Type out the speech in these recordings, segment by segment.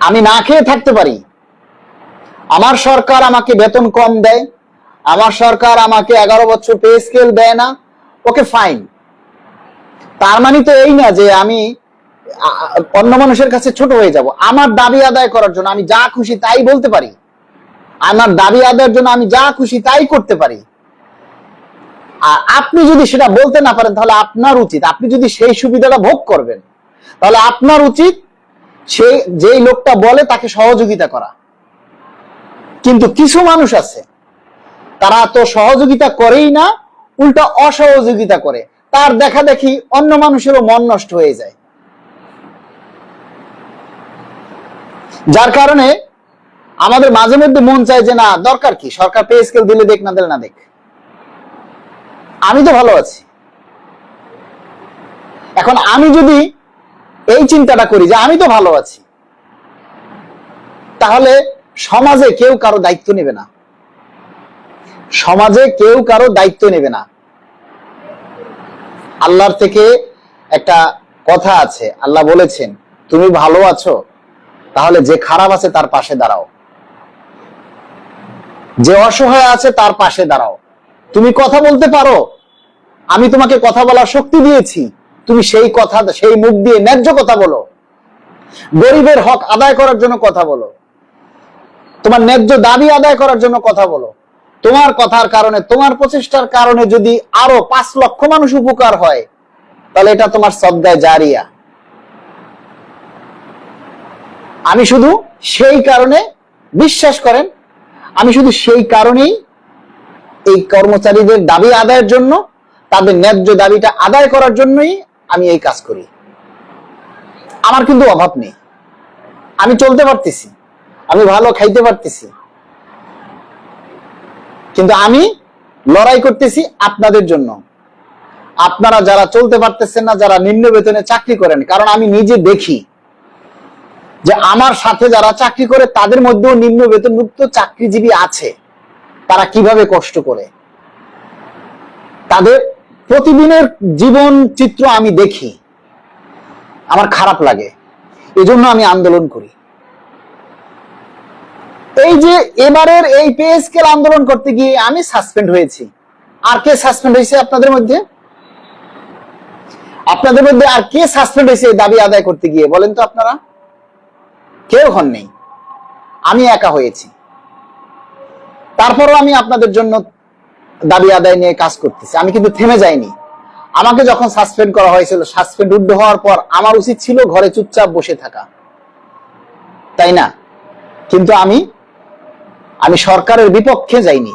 আমি না খেয়ে থাকতে পারি, আমার সরকার আমাকে বেতন কম দেয়, আমার সরকার আমাকে 11 বছর পে স্কেল দেয় না, ওকে ফাইন। তার মানে তো এই না যে আমি অন্য মানুষের কাছে ছোট হয়ে যাব। আমার দাবি আদায় করার জন্য আমি যা খুশি তাই বলতে পারি, আমার দাবি আদায়ের জন্য আমি যা খুশি তাই করতে পারি। আর আপনি যদি সেটা বলতে না পারেন, তাহলে আপনার উচিত, আপনি যদি সেই সুবিধাটা ভোগ করবেন, তাহলে আপনার উচিত সেই যেই লোকটা বলে তাকে সহযোগিতা করা। কিন্তু কিছু মানুষ আছে, তারা তো সহযোগিতা করেই না, উল্টা অসহযোগিতা করে। তার দেখা দেখি অন্য মানুষেরও মন নষ্ট হয়ে যায়, যার কারণে আমাদের মাঝে মধ্যে মন চায় যে না, দরকার কি, সরকার পে স্কেল দিলে দেখ, না দিলে না দেখ, আমি তো ভালো আছি। এখন আমি যদি এই চিন্তাটা করি যে আমি তো ভালো আছি, তাহলে সমাজে কেউ কারো দায়িত্ব নেবে না, সমাজে কেউ কারো দায়িত্ব নেবে না। আল্লাহর থেকে একটা কথা আছে, আল্লাহ বলেছেন তুমি ভালো আছো, তাহলে যে খারাপ আছে তার পাশে দাঁড়াও, যে অসহায় আছে তার পাশে দাঁড়াও। তুমি কথা বলতে পারো, আমি তোমাকে কথা বলার শক্তি দিয়েছি, তুমি সেই কথা, সেই মুখ দিয়ে ন্যায্য কথা বলো, গরিবের হক আদায় করার জন্য কথা বলো, তোমার ন্যায্য দাবি আদায় করার জন্য কথা বলো। তোমার কথার কারণে, তোমার প্রচেষ্টার কারণে যদি আরো 5 লক্ষ মানুষ উপকার হয়, তাহলে এটা তোমার সদকায়ে জারিয়া। আমি শুধু সেই কারণে, বিশ্বাস করেন, আমি শুধু সেই কারণেই এই কর্মচারীদের দাবি আদায়ের জন্য, তাদের ন্যায্য দাবিটা আদায় করার জন্যই আমি এই কাজ করি। আমার কিন্তু অভাব নেই, আমি চলতে পারতেছি, আমি ভালো খাইতে পারতেছি, কিন্তু আমি লড়াই করতেছি আপনাদের জন্য। আপনারা যারা চলতে পারতেছেন না, যারা নিম্ন বেতনে চাকরি করেন, কারণ আমি নিজে দেখি যে আমার সাথে যারা চাকরি করে তাদের মধ্যেও নিম্ন বেতনভুক্ত চাকরিজীবী আছে, তারা কিভাবে কষ্ট করে, তাদের প্রতিদিনের জীবন চিত্র আমি দেখি, আমার খারাপ লাগে, এজন্য আমি আন্দোলন করি। এই যে এবারের এই পে স্কেল আন্দোলন করতে গিয়ে আমি সাসপেন্ড হয়েছি। আর কে সাসপেন্ড হয়েছে আপনাদের মধ্যে? আপনাদের মধ্যে আর কে সাসপেন্ড হয়েছে এই দাবি আদায় করতে গিয়ে, বলেন তো আপনারা? কেউ হন নেই, আমি একা হয়েছি। তারপরও আমি আপনাদের জন্য দাবি আদায় নিয়ে কাজ করতেছি, আমি কিন্তু থেমে যাইনি। আমাকে যখন সাসপেন্ড করা হয়েছিল, সাসপেন্ড উঠে হওয়ার পর আমার উচিত ছিল ঘরে চুপচাপ বসে থাকা, তাই না? কিন্তু আমি সরকারের বিপক্ষে যাইনি,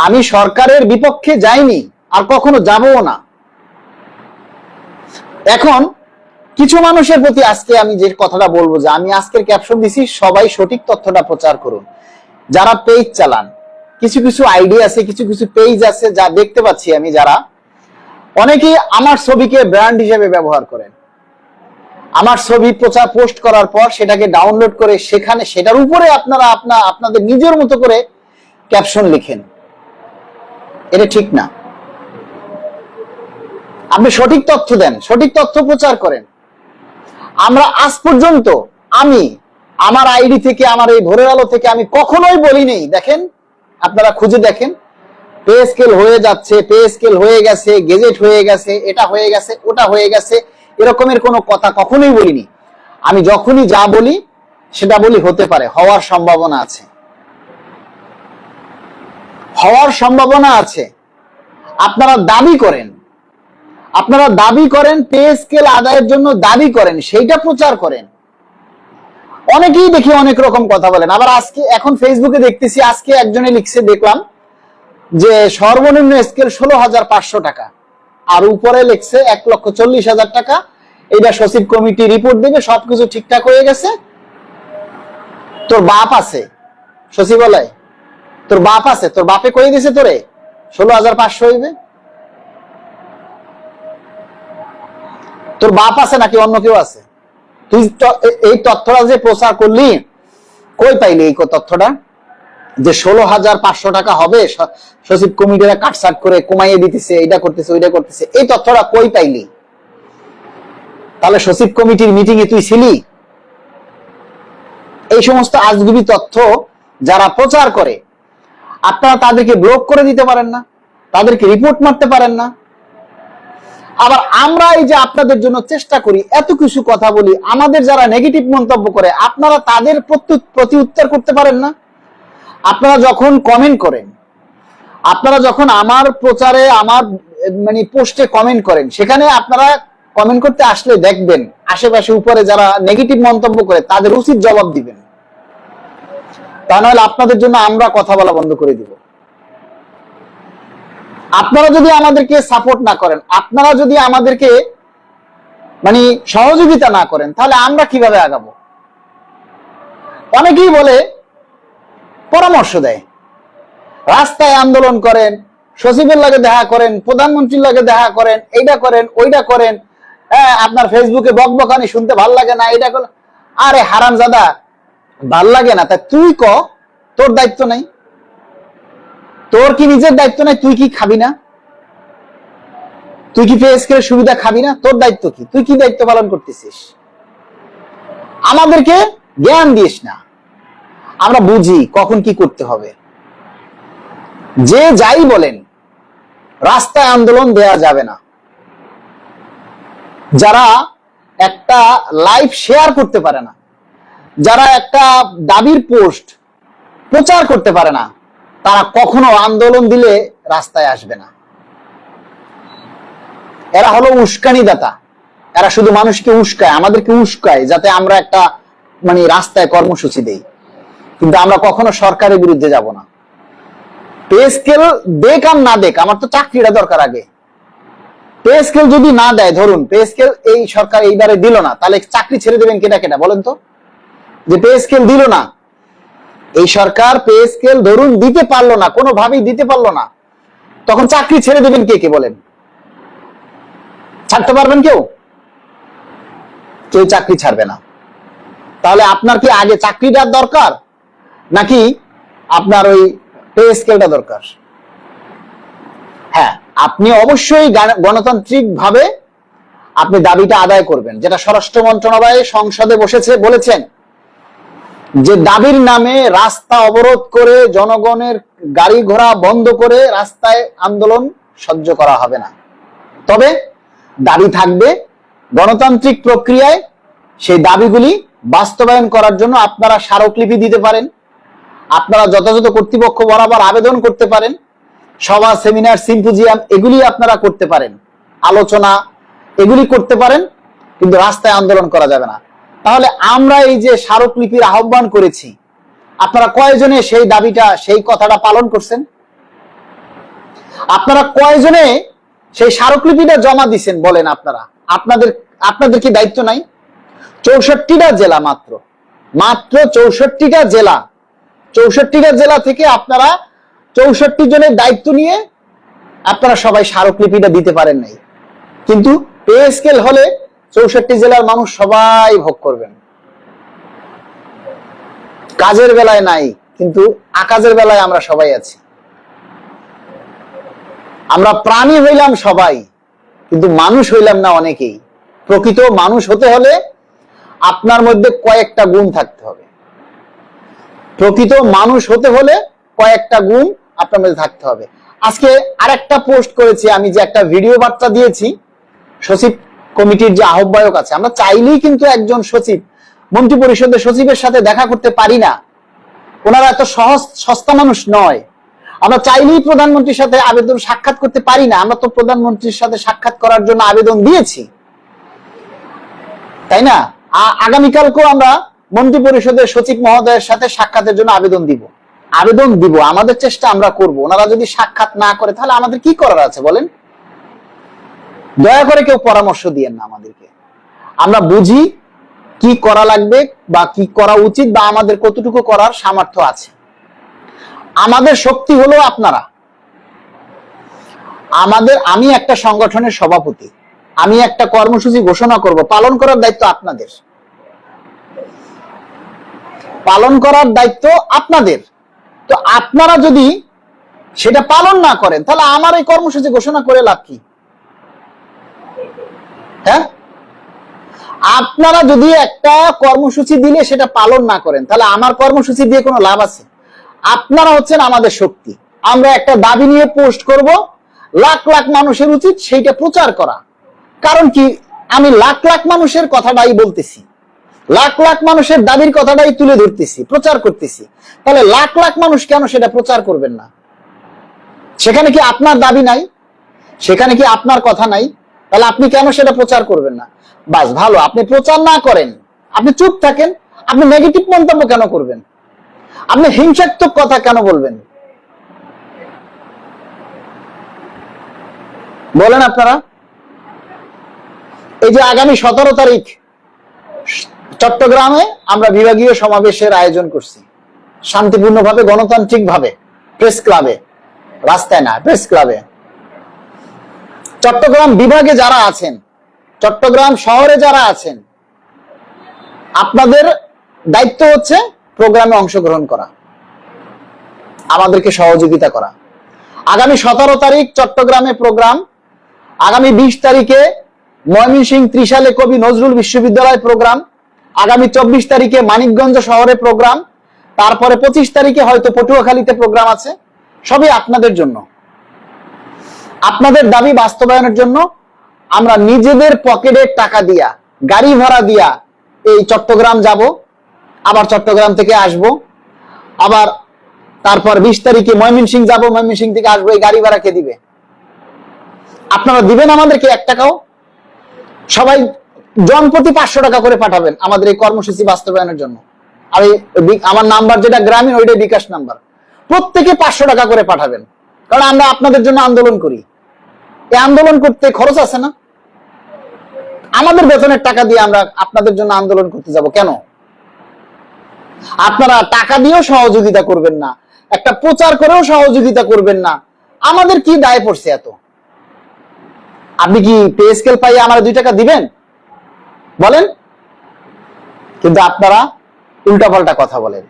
আমি সরকারের বিপক্ষে যাইনি, আর কখনো যাবও না। এখন কিছু মানুষের প্রতি আজকে আমি যে কথাটা বলবো, যে আমি আজকের ক্যাপশন দিছি, সবাই সঠিক তথ্যটা প্রচার করুন। যারা পেজ চালান, কিছু কিছু আইডিয়া আছে, কিছু কিছু পেজ আছে, যা দেখতে পাচ্ছি আমি, যারা অনেকেই আমার ছবিকে ব্র্যান্ড হিসেবে ব্যবহার করেন। আমার ছবি প্রচার পোস্ট করার পর সেটাকে ডাউনলোড করে সেখানে সেটার উপরে আপনারা আপনাদের নিজের মতো করে ক্যাপশন লিখেন। এটা ঠিক না। আপনি সঠিক তথ্য দেন, সঠিক তথ্য প্রচার করেন। আমরা আজ পর্যন্ত, আমি আমার আইডি থেকে, আমার এই ভোরের আলো থেকে আমি কখনোই বলি নেই, দেখেন আপনারা খুঁজে দেখেন, পে স্কেল হয়ে যাচ্ছে, পে স্কেল হয়ে গেছে, গেজেট হয়ে গেছে, এটা হয়ে গেছে, ওটা হয়ে গেছে, এরকমের কোনো কথা কখনোই বলিনি। আমি যখনই যা বলি সেটা বলি হতে পারে, হওয়ার সম্ভাবনা আছে, হওয়ার সম্ভাবনা আছে। আপনারা দাবি করেন, আপনারা দাবি করেন, পে স্কেল আদায়ের জন্য দাবি করেন, সেইটা প্রচার করেন। অনেকেই দেখি অনেক রকম কথা বলেন। আবার আজকে এখন ফেসবুকে দেখতেছি, আজকে একজনে লিখছে, দেখলাম যে সর্বনিম্ন স্কেল 16,500 টাকা, আর উপরে লিখছে 1,40,000 টাকা। এটা সচিব কমিটি রিপোর্ট দেবে, সবকিছু ঠিকঠাক হয়ে গেছে। তোর বাপ আছে সচিবালয়, তোর বাপ আছে, তোর বাপে কয়ে দিছে তোরে 16,500 হইবে? তোর বাপ আছে নাকি অন্য কেউ আছে? তুই এই তথ্যটা যে প্রচার করলি, কই পাইলি এই তথ্যটা যে 16,500 টাকা হবে, সচিব কমিটিরা কাটছাট করে কমাইয়ে দিতেছে, এইটা করতেছে, ওইটা করতেছে, এই তথ্যটা কই পাইলি? তাহলে সচিব কমিটির মিটিং এ তুই ছিলি? এই সমস্ত আজগুবি তথ্য যারা প্রচার করে আপনারা তাদেরকে ব্লক করে দিতে পারেন না, তাদেরকে রিপোর্ট মারতে পারেন না। আবার আমরা এই যে আপনাদের জন্য চেষ্টা করি, এত কিছু কথা বলি, আমাদের যারা নেগেটিভ মন্তব্য করে আপনারা তাদের প্রতি উত্তর করতে পারেন না। আপনারা যখন কমেন্ট করেন, আপনারা যখন আমার প্রচারে আমার পোস্টে কমেন্ট করেন, সেখানে আপনারা কমেন্ট করতে আসলে দেখবেন আশেপাশে উপরে যারা নেগেটিভ মন্তব্য করে তাদের উচিত জবাব দিবেন। তা নাহলে আপনাদের জন্য আমরা কথা বলা বন্ধ করে দিব। আপনারা যদি আমাদেরকে সাপোর্ট না করেন, আপনারা যদি আমাদেরকে সহযোগিতা না করেন, তাহলে আমরা কিভাবে আগাবো? অনেকেই বলে, পরামর্শ দেয়, রাস্তায় আন্দোলন করেন, সচিবের লাগে দেখা করেন, প্রধানমন্ত্রীর লাগে দেখা করেন, এইটা করেন ওইটা করেন, হ্যাঁ আপনার ফেসবুকে বকবকানি শুনতে ভাল লাগে না, এইটা করেন। আরে হারামজাদা, ভাল লাগে না তাই তুই তোর দায়িত্ব নাই? তোর কি নিজের দায়িত্ব নাই? তুই কি খাবি না? তুই কি পেএসকের সুবিধা খাবি না? তোর দায়িত্ব কি? তুই কি দায়িত্ব পালন করতেছিস? আমাদেরকে জ্ঞান দিস না, আমরা বুঝি কখন কি করতে হবে। যে যাই বলেন, রাস্তায় আন্দোলন দেয়া যাবে না। যারা একটা লাইভ শেয়ার করতে পারে না, যারা একটা দাবির পোস্ট প্রচার করতে পারে না, তারা কখনো আন্দোলন দিলে রাস্তায় আসবে না। এরা হলো উস্কানিদাতা। এরা শুধু মানুষকে উস্কায়, আমাদেরকে উস্কায় যাতে আমরা একটা রাস্তায় কর্মসূচি দেই, কিন্তু আমরা কখনো সরকারের বিরুদ্ধে যাব না। পে স্কেল দেখ আর না দেখ, আমার তো চাকরিটা দরকার আগে। পে স্কেল যদি না দেয়, ধরুন পে স্কেল এই সরকার এইবারে দিল না, তাহলে চাকরি ছেড়ে দেবেন কেটা কেটা বলেন তো? যে পে স্কেল দিল না, এই সরকার পে স্কেল ধরুন দিতে পারলো না, কোনোভাবেই দিতে পারলো না, তখন চাকরি ছেড়ে দেবেন কে কে বলেন? ছাড়তে পারবেন কেউ? কেউ চাকরি ছাড়বে না। তাহলে আপনার কি আগে চাকরিটা দরকার নাকি আপনার ওই পে স্কেলটা দরকার? হ্যাঁ, আপনি অবশ্যই গণতান্ত্রিক ভাবে আপনি দাবিটা আদায় করবেন, যেটা স্বরাষ্ট্র মন্ত্রণালয়ে সংসদে বলেছেন যে দাবির নামে রাস্তা অবরোধ করে জনগণের গাড়ি ঘোড়া বন্ধ করে রাস্তায় আন্দোলন সহ্য করা হবে না। তবে দাবি থাকবে, গণতান্ত্রিক প্রক্রিয়ায় সেই দাবিগুলি বাস্তবায়ন করার জন্য আপনারা স্মারকলিপি দিতে পারেন, আপনারা যথাযথ কর্তৃপক্ষ বরাবর আবেদন করতে পারেন, সভা সেমিনার সিম্পোজিয়াম এগুলি আপনারা করতে পারেন, আলোচনা এগুলি করতে পারেন, কিন্তু রাস্তায় আন্দোলন করা যাবে না। তাহলে আমরা এই যে স্মারকলিপির আহ্বান করেছি, আপনারা কয়জনে সেই দাবিটা সেই কথাটা পালন করছেন? আপনারা কয়জনে সেই স্মারকলিপিটা জমা দিচ্ছেন বলেন? আপনাদের কি দায়িত্ব নাই? 64টা জেলা, মাত্র 64টা জেলা, 64টা জেলা থেকে আপনারা 64 জনের দায়িত্ব নিয়ে আপনারা সবাই স্মারকলিপিটা দিতে পারেন নাই, কিন্তু পে স্কেল হলে 64 জেলার মানুষ সবাই ভোগ করবেন। কাজের বেলায় নাই, কিন্তু আকাজের বেলায় আমরা সবাই আছি। আমরা প্রাণী হইলাম সবাই, কিন্তু মানুষ হইলাম না অনেকেই। প্রকৃত মানুষ হতে হলে আপনার মধ্যে কয়েকটা গুণ থাকতে হবে। প্রকৃত মানুষ হতে হলে কয়েকটা গুণ আপনার মধ্যে থাকতে হবে। আজকে আরেকটা পোস্ট করেছি আমি, যে একটা ভিডিও বার্তা দিয়েছি সচিব কমিটির যে আহ্বায়ক আছে, আমরা চাইলেই কিন্তু একজন সচিব, মন্ত্রী পরিষদের সচিবের সাথে দেখা করতে পারি না। ওনারা এত সহজ সস্তা মানুষ নয়। আমরা চাইলেই প্রধানমন্ত্রীর সাথে সাক্ষাৎ করতে পারি না। আমরা তো প্রধানমন্ত্রীর সাথে সাক্ষাৎ করার জন্য আবেদন দিয়েছি, তাই না? আগামীকালকেও আমরা মন্ত্রী পরিষদের সচিব মহোদয়ের সাথে সাক্ষাতের জন্য আবেদন দিব। আমাদের চেষ্টা আমরা করব। ওনারা যদি সাক্ষাৎ না করে তাহলে আমাদের কি করার আছে বলেন? দয়া করে কেউ পরামর্শ দিয়েন না আমাদেরকে। আমরা বুঝি কি করা লাগবে বা কি করা উচিত, বা আমাদের কতটুকু করার সামর্থ্য আছে। আমাদের শক্তি হলো আপনারা। আমি একটা সংগঠনের সভাপতি, আমি একটা কর্মসূচি ঘোষণা করব, পালন করার দায়িত্ব আপনাদের। তো আপনারা যদি সেটা পালন না করেন, তাহলে আমার এই কর্মসূচি ঘোষণা করে লাভ কি? হ্যাঁ, আপনারা যদি একটা কর্মসূচি দিলে সেটা পালন না করেন, তাহলে আমার কর্মসূচি দিয়ে কোনো লাভ আছে? আপনারা হচ্ছেন আমাদের শক্তি। আমরা একটা দাবি নিয়ে পোস্ট করব, লাখ লাখ মানুষের উচিত সেইটা প্রচার করা। কারণ কি, আমি লাখ লাখ মানুষের কথাটাই বলতেছি, লাখ লাখ মানুষের দাবির কথাটাই তুলে ধরতেছি, প্রচার করতেছি। তাহলে লাখ লাখ মানুষ কেন সেটা প্রচার করবেন না? সেখানে কি আপনার দাবি নাই? সেখানে কি আপনার কথা নাই? তাহলে আপনি কেন সেটা প্রচার করবেন না? বাস, ভালো, আপনি প্রচার না করেন, আপনি চুপ থাকেন। আপনি নেগেটিভ মন্তব্য কেন করবেন? আপনি হিংসাত্মক কথা কেন বলবেন? বলেন আপনারা। এই যে আগামী 17 তারিখ চট্টগ্রামে আমরা বিভাগীয় সমাবেশের আয়োজন করছি, শান্তিপূর্ণভাবে, গণতান্ত্রিকভাবে, প্রেস ক্লাবে, রাস্তায় না, প্রেস ক্লাবে। চট্টগ্রাম বিভাগে যারা আছেন, চট্টগ্রাম শহরে যারা আছেন, আপনাদের দায়িত্ব হচ্ছে প্রোগ্রামে অংশগ্রহণ করা, আমাদেরকে সহযোগিতা করা। আগামী 17 তারিখ চট্টগ্রামে প্রোগ্রাম, আগামী 20 তারিখে ময়মনসিংহ ত্রিশালে কবি নজরুল বিশ্ববিদ্যালয় প্রোগ্রাম, আগামী 24 তারিখে মানিকগঞ্জ শহরে প্রোগ্রাম, তারপরে 25 তারিখে হয়তো পটুয়াখালীতে প্রোগ্রাম আছে। সবই আপনাদের জন্য, আপনাদের দাবি বাস্তবায়নের জন্য। আমরা নিজেদের পকেটের টাকা দিয়া, গাড়ি ভাড়া দিয়া এই চট্টগ্রাম যাব, আবার চট্টগ্রাম থেকে আসব, আবার তারপর 20 তারিখে ময়মনসিংহ যাব, ময়মনসিংহ থেকে আসবো। এই গাড়ি ভাড়া কে দিবে? আপনারা দিবেন আমাদেরকে 1 টাকাও? সবাই জনপ্রতি 500 টাকা করে পাঠাবেন আমাদের এই কর্মসূচি বাস্তবায়নের জন্য। আর আমার নাম্বার যেটা গ্রামীণ, ওইটাই বিকাশ নাম্বার। প্রত্যেকে 500 টাকা করে পাঠাবেন, কারণ আমরা আপনাদের জন্য আন্দোলন করি। এই আন্দোলন করতে খরচ আছে না? আমাদের বেতনের টাকা দিয়ে আমরা আপনাদের জন্য আন্দোলন করতে যাব কেন? আপনারা টাকা দিয়েও সহযোগিতা করবেন না, একটা প্রচার করেও সহযোগিতা করবেন না। আমাদের কি দায় পড়ছে এত? আপনি কি পে স্কেল পাইয়ে আমার 2 টাকা দিবেন বলেন? কিন্তু আপনারা উল্টাপাল্টা কথা বলেন।